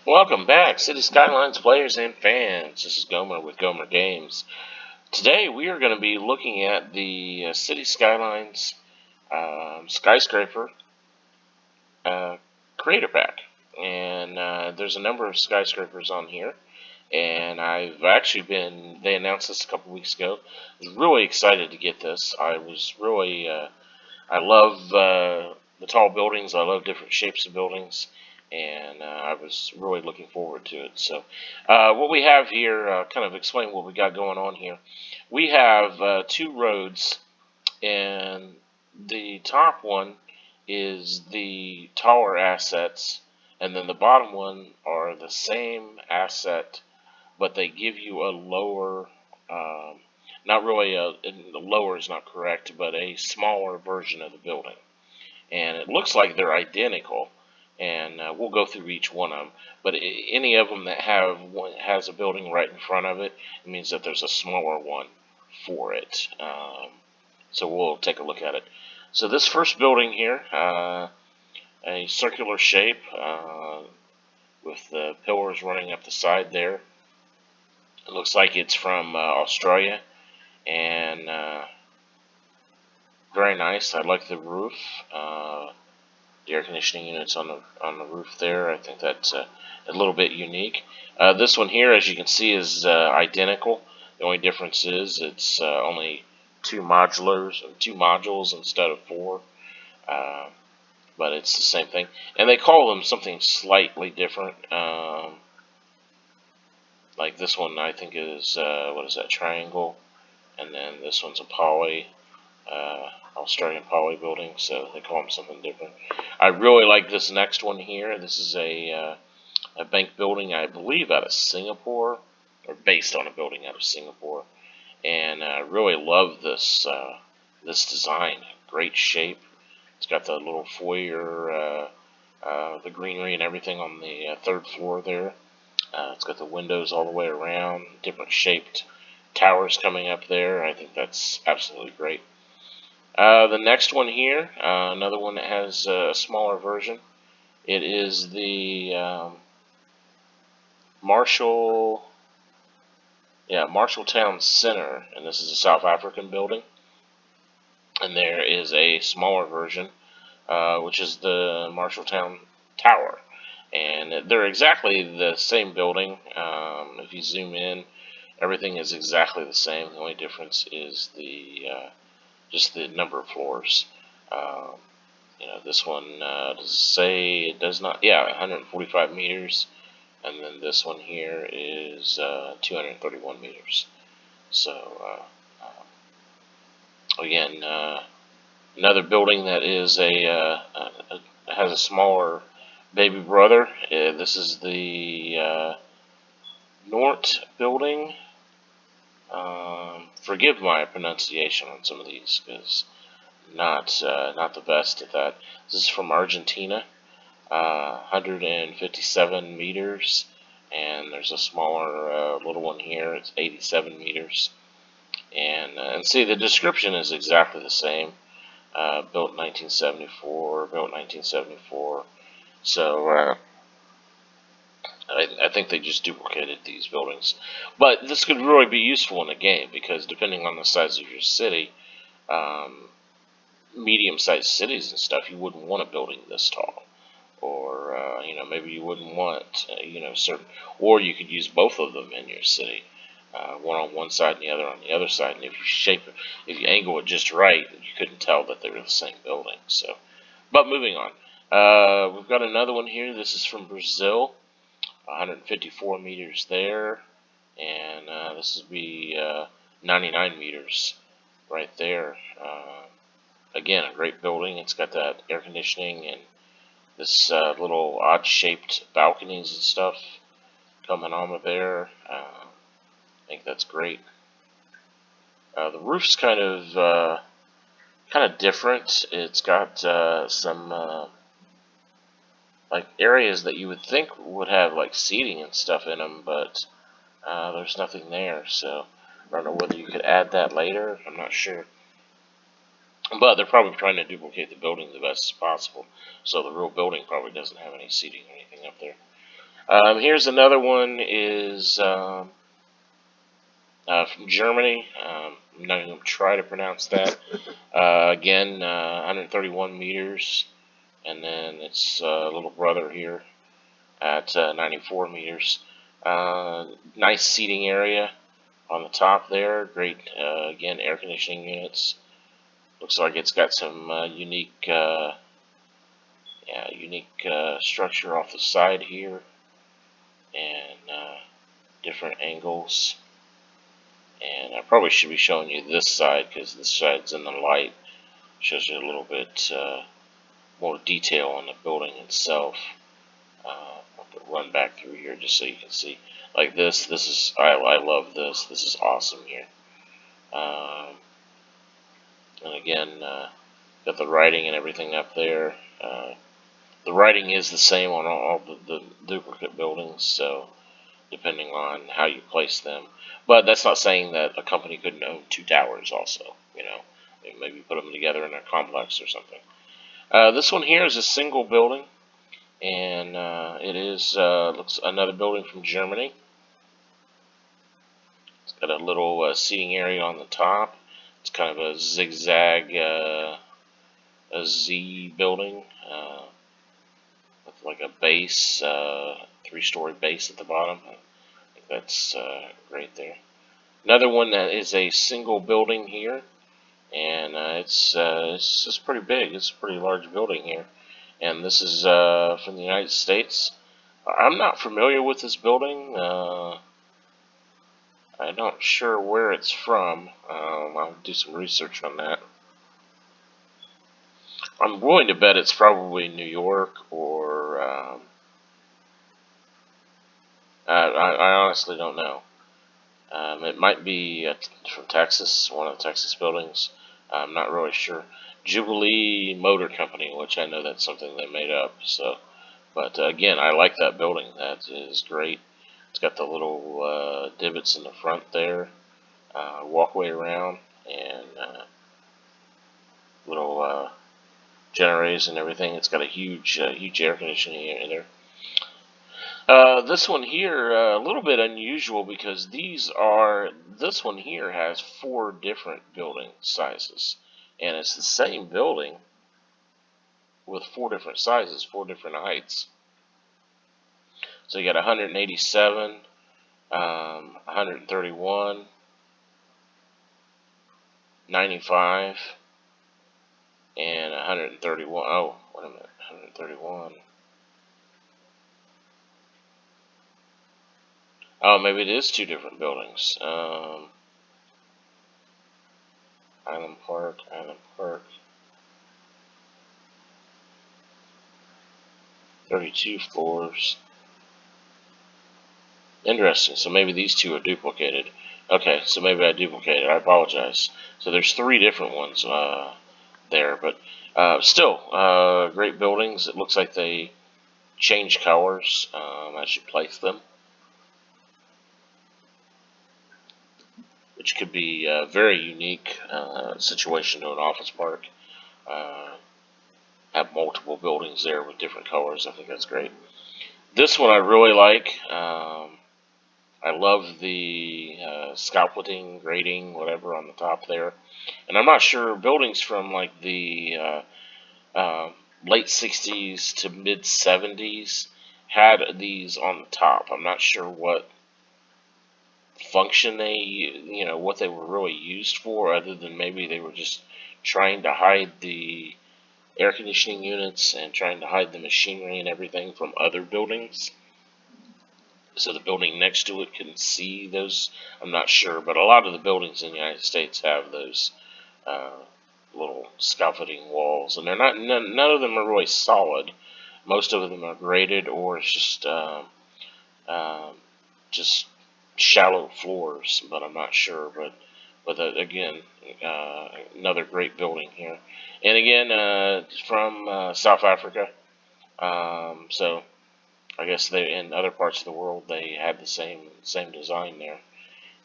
Welcome back, City Skylines players and fans. This is Gomer with Gomer Games. Today we are going to be looking at the City Skylines Skyscraper uh, Creator Pack. And there's a number of skyscrapers on here. And I've actually they announced this a couple weeks ago. I was really excited to get this. I love the tall buildings. I love different shapes of buildings, and I was really looking forward to it. So, what we have here, kind of explain what we got going on here. We have two roads, and the top one is the taller assets, and then the bottom one are the same asset, but they give you a lower. Not really the lower is not correct, but a smaller version of the building, and it looks like they're identical. And we'll go through each one of them. But any of them that has a building right in front of it, it means that there's a smaller one for it. So we'll take a look at it. So this first building here, a circular shape with the pillars running up the side there. It looks like it's from Australia, and very nice. I like the roof. The air conditioning units on the roof there. I think that's a little bit unique. This one here, as you can see, is identical. The only difference is it's only two modules instead of four. But it's the same thing, and they call them something slightly different. Like this one, I think is what is that, triangle, and then this one's a poly. Australian poly building, so they call them something different. I really like this next one here. This is a bank building, I believe, out of Singapore, or based on a building out of Singapore, and I really love this design. Great shape. It's got the little foyer, the greenery and everything on the third floor there. It's got the windows all the way around, different shaped towers coming up there. I think that's absolutely great. The next one here, another one that has a smaller version. It is the Marshall Town Center, and this is a South African building. And there is a smaller version, which is the Marshalltown Tower. And they're exactly the same building. If you zoom in, everything is exactly the same. The only difference is just the number of floors. Um, this one does it say it does not. Yeah, 145 meters, and then this one here is 231 meters. So again, another building that is has a smaller baby brother. This is the Nort building. Forgive my pronunciation on some of these, because not the best at that. This is from Argentina, 157 meters, and there's a smaller little one here. It's 87 meters, and see, the description is exactly the same. Built 1974, built 1974. So I think they just duplicated these buildings, but this could really be useful in a game, because depending on the size of your city. Medium-sized cities and stuff, you wouldn't want a building this tall, or maybe you wouldn't want certain, or you could use both of them in your city, one on one side and the other on the other side. And if you angle it just right, you couldn't tell that they were the same building. So, but moving on, we've got another one here. This is from Brazil, 154 meters there, and this would be 99 meters right there. Again, a great building. It's got that air conditioning and this little odd-shaped balconies and stuff coming on with there. I think that's great. The roof's kind of different. It's got some like areas that you would think would have like seating and stuff in them, but there's nothing there. So I don't know whether you could add that later. I'm not sure. But they're probably trying to duplicate the building the best as possible, so the real building probably doesn't have any seating or anything up there. Here's another one is from Germany. I'm not even going to try to pronounce that. Again, 131 meters, and then its little brother here at 94 meters. Nice seating area on the top there. Great, again, air conditioning units. Looks like it's got some unique structure off the side here, and different angles. And I probably should be showing you this side because this side's in the light. Shows you a little bit more detail on the building itself. I'll run back through here just so you can see. Like this is I love this. This is awesome here. And again, got the writing and everything up there. The writing is the same on all the duplicate buildings, so depending on how you place them. But that's not saying that a company couldn't own two towers also, maybe put them together in a complex or something. This one here is a single building, and it is looks another building from Germany. It's got a little seating area on the top. It's kind of a zigzag, a Z building with like a base, three-story base at the bottom. I think that's great there. Another one that is a single building here, and it's just pretty big. It's a pretty large building here, and this is from the United States. I'm not familiar with this building. I'm not sure where it's from. I'll do some research on that. I'm willing to bet it's probably New York or I honestly don't know. It might be from Texas, one of the Texas buildings. I'm not really sure. Jubilee Motor Company, which I know that's something they made up. So, but again, I like that building. That is great. It's got the little divots in the front there, walkway around, and little generators and everything. It's got a huge air conditioning in there. This one here, a little bit unusual because this one here has four different building sizes. And it's the same building with four different sizes, four different heights. So you got 187, 131, 95, and 131. Oh, wait a minute, 131. Oh, maybe it is two different buildings. Island Park. 32 floors. Interesting. So maybe these two are duplicated. Okay, so maybe I duplicated. I apologize. So there's three different ones there, but still, great buildings. It looks like they change colors as you place them, which could be a very unique situation to an office park. Have multiple buildings there with different colors. I think that's great. This one I really like. I love the scaffolding, grading, whatever on the top there. And I'm not sure buildings from like the late 60s to mid 70s had these on the top. I'm not sure what function what they were really used for, other than maybe they were just trying to hide the air conditioning units and trying to hide the machinery and everything from other buildings. So the building next to it can see those. I'm not sure, but a lot of the buildings in the United States have those uh, little scaffolding walls, and they're not. None of them are really solid. Most of them are graded, or it's just shallow floors. But I'm not sure. But again, another great building here, and again from South Africa. So I guess they in other parts of the world they had the same design there.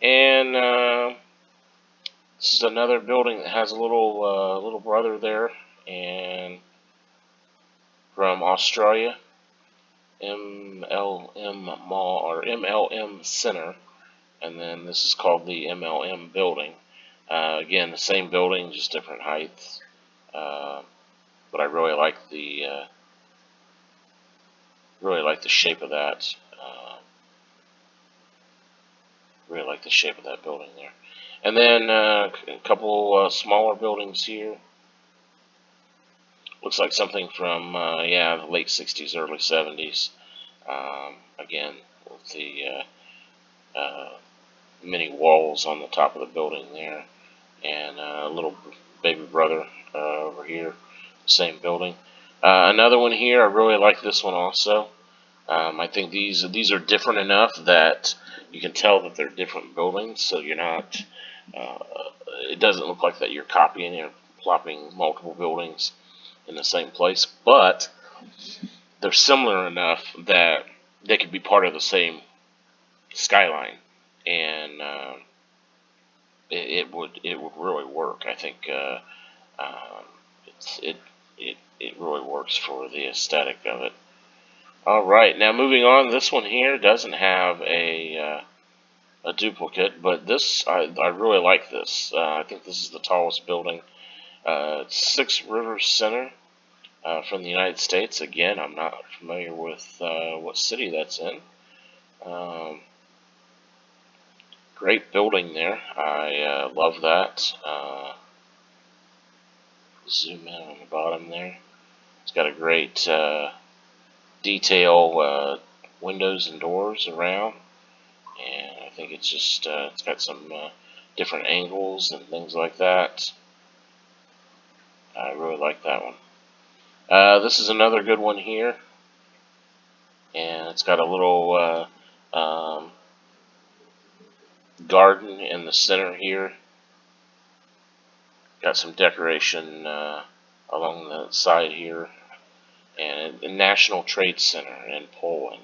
And this is another building that has a little brother there, and from Australia. MLM Mall or MLM Center, and then this is called the MLM Building. Again, the same building, just different heights. But I really like the shape of that. Really like the shape of that building there. And then a couple smaller buildings here. Looks like something from the late '60s, early '70s. Again, with the many walls on the top of the building there, and a little baby brother over here, same building. Another one here. I really like this one also. I think these are different enough that you can tell that they're different buildings, so you're not. Uh, it doesn't look like that you're copying or plopping multiple buildings in the same place, but they're similar enough that they could be part of the same skyline, and it would really work. I think it really works for the aesthetic of it. All right, now moving on. This one here doesn't have a duplicate, but this I really like this. I think this is the tallest building. Six Rivers Center from the United States. Again, I'm not familiar with what city that's in. Um, Great building there. I love that. Zoom in on the bottom there. It's got a great detail windows and doors around, and I think it's just it's got some different angles and things like that. I really like that one. This is another good one here, and it's got a little garden in the center here. Got some decoration along the side here, and a National Trade Center in Poland.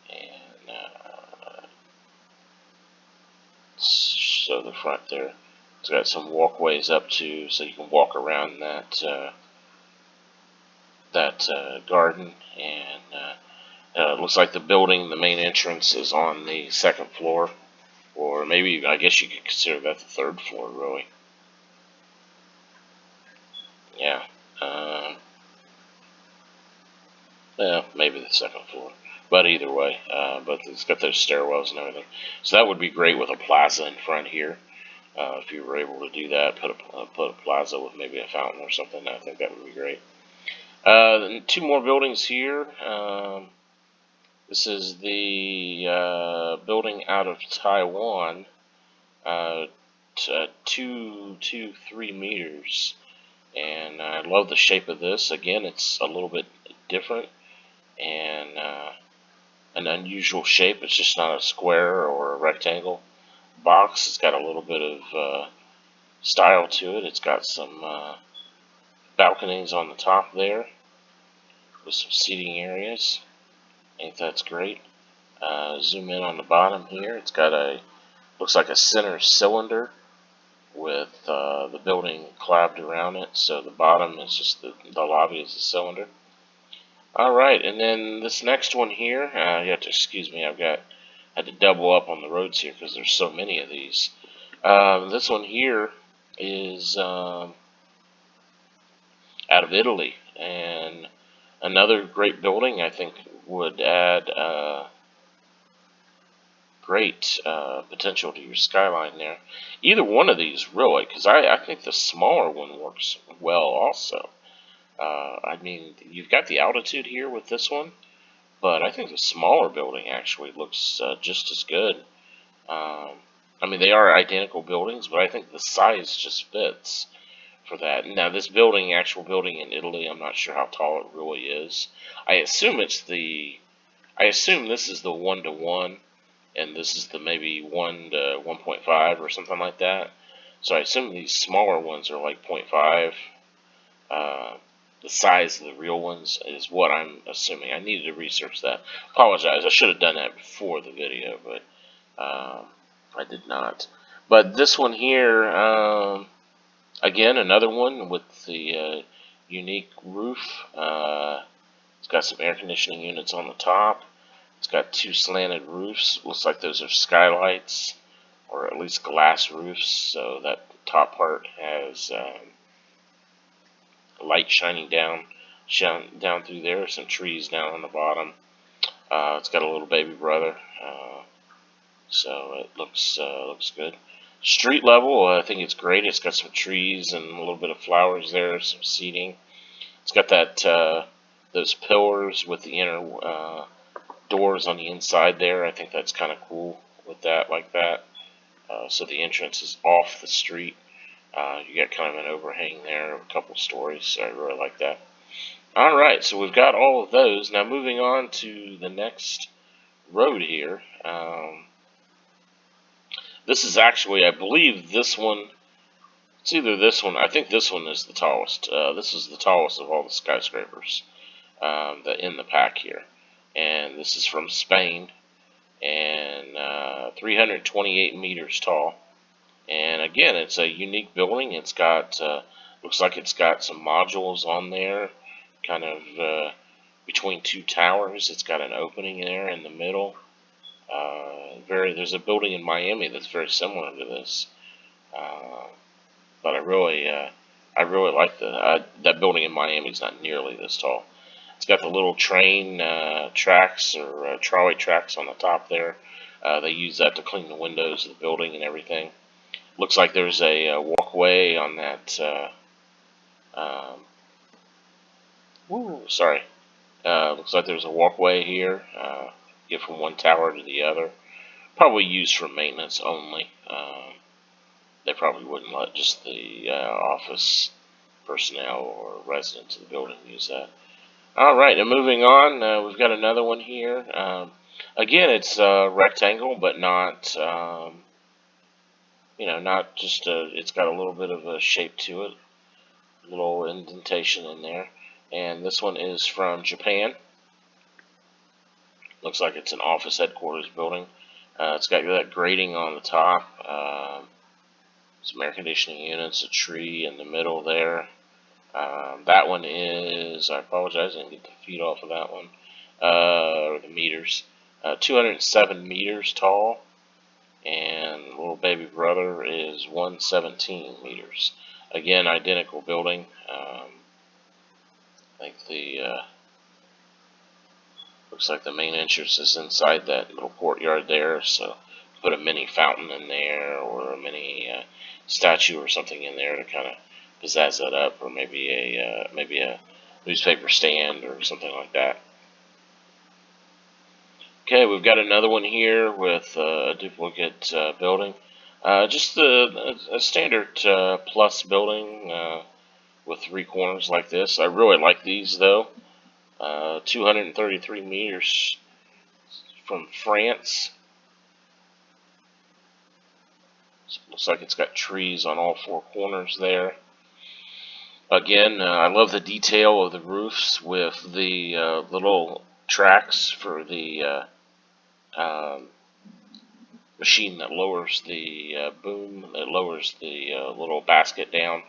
And so the front there, it's got some walkways up to, so you can walk around that garden. And it looks like the building, the main entrance, is on the second floor, or maybe I guess you could consider that the third floor, really. Yeah. Well, maybe the second floor. But either way, but it's got those stairwells and everything. So that would be great with a plaza in front here. If you were able to do that, put a plaza with maybe a fountain or something, I think that would be great. Two more buildings here. This is the building out of Taiwan. 2 to 3 meters, and I love the shape of this. Again, it's a little bit different and an unusual shape. It's just not a square or a rectangle box. It's got a little bit of style to it. It's got some balconies on the top there with some seating areas. I think that's great. Zoom in on the bottom here. It's got looks like a center cylinder with the building clabbed around it. So the bottom is just the lobby is a cylinder. All right, and then this next one here, you have to excuse me. Had to double up on the roads here because there's so many of these. This one here is out of Italy, and another great building. I think would add great potential to your skyline there. Either one of these really, because I think the smaller one works well also. I mean, you've got the altitude here with this one, but I think the smaller building actually looks just as good. I mean, they are identical buildings, but I think the size just fits for that. Now, this building, actual building in Italy, I'm not sure how tall it really is. I assume I assume this is the 1-to-1, and this is the maybe 1 to 1.5 or something like that. So I assume these smaller ones are like 0.5. The size of the real ones is what I'm assuming. I needed to research that. Apologize, I should have done that before the video, but I did not. But this one here, again, another one with the unique roof. It's got some air conditioning units on the top. It's got two slanted roofs. Looks like those are skylights, or at least glass roofs. So that top part has light shining down through there. Some trees down on the bottom. It's got a little baby brother, so it looks good. Street level, I think it's great. It's got some trees and a little bit of flowers there, some seating. It's got those pillars with the inner doors on the inside there. I think that's kind of cool with that, like that. So the entrance is off the street. You got kind of an overhang there of a couple stories, so I really like that. Alright, so we've got all of those. Now moving on to the next road here. This is actually, I believe this one, it's either this one, I think this one is the tallest. This is the tallest of all the skyscrapers that in the pack here. And this is from Spain, and 328 meters tall. And again, it's a unique building. It's got, looks like it's got some modules on there, kind of between two towers. It's got an opening there in the middle. There's a building in Miami that's very similar to this, but I really like that building in Miami. Is not nearly this tall. It's got the little train tracks or trolley tracks on the top there. They use that to clean the windows of the building and everything. Looks like there's a walkway on that. Sorry. Looks like there's a walkway here. Get from one tower to the other. Probably used for maintenance only. They probably wouldn't let just the office personnel or residents of the building use that. Alright, and moving on, we've got another one here. Again, it's rectangle, but not, not just it's got a little bit of a shape to it. A little indentation in there. And this one is from Japan. Looks like it's an office headquarters building. It's got that grating on the top, some air conditioning units, a tree in the middle there. That one is, I apologize, I didn't get the feet off of that one, or the meters. 207 meters tall, and little baby brother is 117 meters. Again, identical building. I think looks like the main entrance is inside that little courtyard there, so put a mini fountain in there, or a mini statue or something in there to kind of pizzazz that up, or maybe a newspaper stand or something like that. Okay, we've got another one here with a duplicate building. Just a standard plus building with three corners like this. I really like these though. 233 meters from France. Looks like it's got trees on all four corners there. Again, I love the detail of the roofs with the little tracks for the machine that lowers the boom, that lowers the little basket down,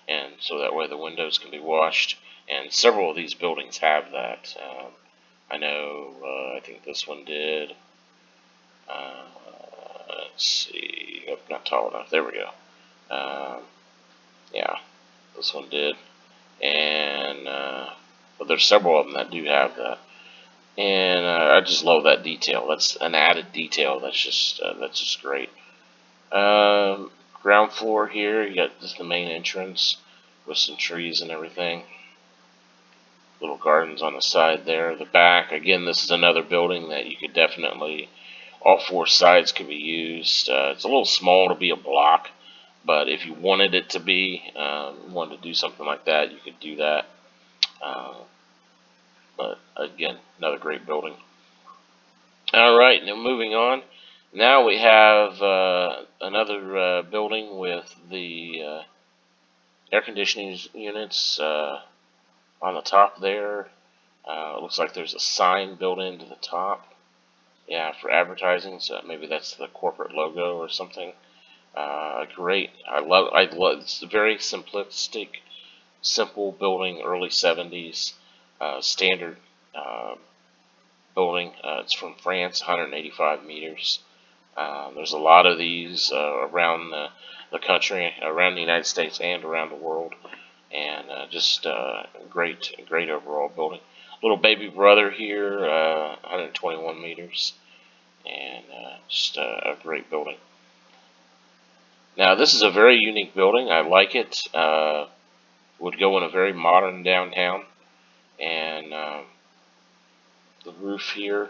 and so that way the windows can be washed. And several of these buildings have that. I know, I think this one did. Let's see, oh, not tall enough, there we go. Yeah, this one did. And, but there's several of them that do have that. And I just love that detail. That's an added detail. That's just great. Ground floor here, you got just the main entrance with some trees and everything. Little gardens on the side there. The back, again, this is another building that you could definitely, all four sides could be used. It's a little small to be a block, but if you wanted it to be, wanted to do something like that, you could do that. But again, another great building. Alright, now moving on. Now we have another building with the air conditioning units on the top there. Looks like there's a sign built into the top. Yeah, for advertising, so maybe that's the corporate logo or something. Great. I love it's a very simplistic, simple building, early 70s, standard uh, building. It's from France, 185 meters. There's a lot of these around the country, around the United States, and around the world, and just great overall building. Little baby brother here, 121 meters, and just a great building. Now, this is a very unique building. I like it. Would go in a very modern downtown, and the roof here,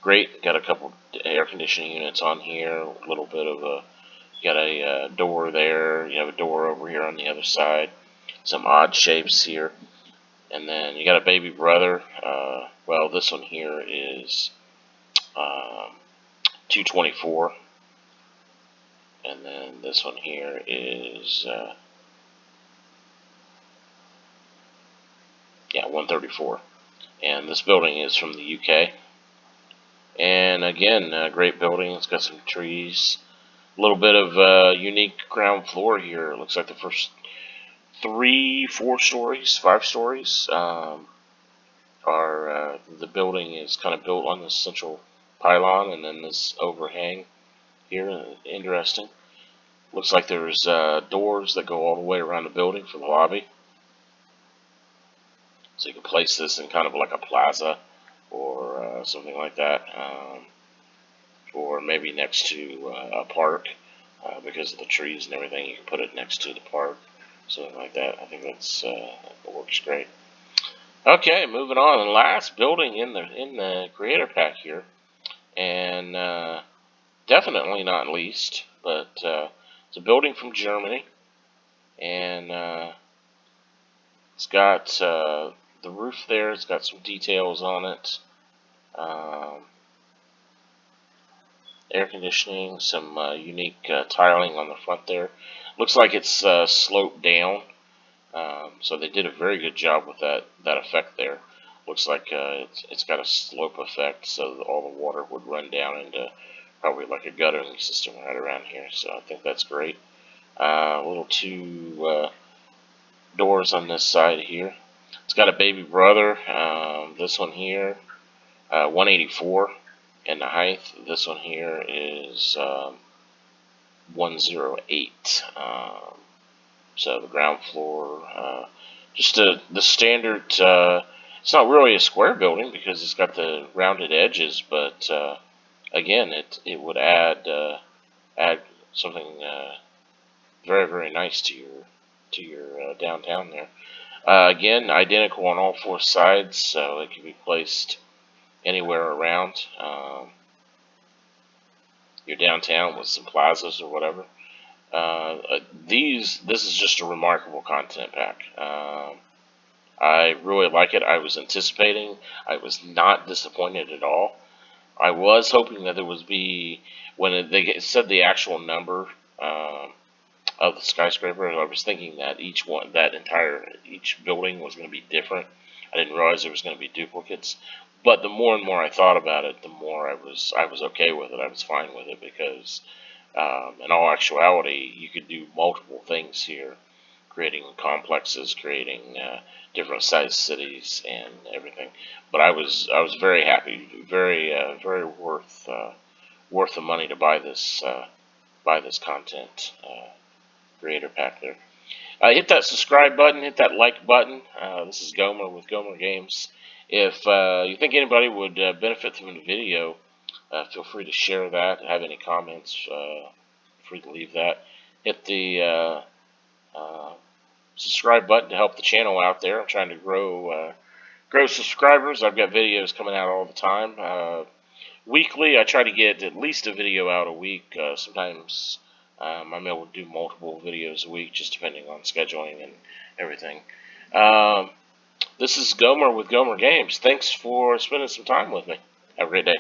great. Got a couple air conditioning units on here. A little bit of a got a door there. You have a door over here on the other side. Some odd shapes here, and then you got a baby brother. Well, this one here is 224, and then this one here is 134. And this building is from the UK. And again, great building. It's got some trees. A little bit of unique ground floor here. It looks like the first 3, 4 stories, 5 stories are the building is kind of built on this central pylon, and then this overhang here. Interesting. Looks like there's doors that go all the way around the building for the lobby. So you can place this in kind of like a plaza or something like that, or maybe next to a park because of the trees and everything. You can put it next to the park, something like that. I think that works great. Okay, moving on. And last building in the creator pack here, and definitely not least, but it's a building from Germany, and it's got the roof there. It's got some details on it. Air conditioning, some unique tiling on the front there. Looks like it's sloped down, so they did a very good job with that effect there. Looks like it's got a slope effect, so all the water would run down into probably like a guttering system right around here. So I think that's great. A little 2 doors on this side here. It's got a baby brother. This one here, 184 in the height. This one here is 108. So the ground floor, just the standard. It's not really a square building because it's got the rounded edges, but again, it would add something very nice to your downtown there. Again, identical on all 4 sides, so it can be placed anywhere around your downtown with some plazas or whatever. This is just a remarkable content pack. I really like it. I was anticipating. I was not disappointed at all. I was hoping that there would be, when they said the actual number of the skyscraper, I was thinking that each building was going to be different. I didn't realize there was going to be duplicates. But the more and more I thought about it, the more I was okay with it. I was fine with it because, in all actuality, you could do multiple things here, creating complexes, creating different sized cities and everything. But I was very happy, very worth the money to buy this content creator pack there. Hit that subscribe button, hit that like button. This is Gomer with Gomer Games. If you think anybody would benefit from the video, feel free to share that. Have any comments, free to leave that. Hit the subscribe button to help the channel out there. I'm trying to grow subscribers. I've got videos coming out all the time. Weekly, I try to get at least a video out a week. Sometimes I'm able to do multiple videos a week, just depending on scheduling and everything. This is Gomer with Gomer Games. Thanks for spending some time with me. Have a great day.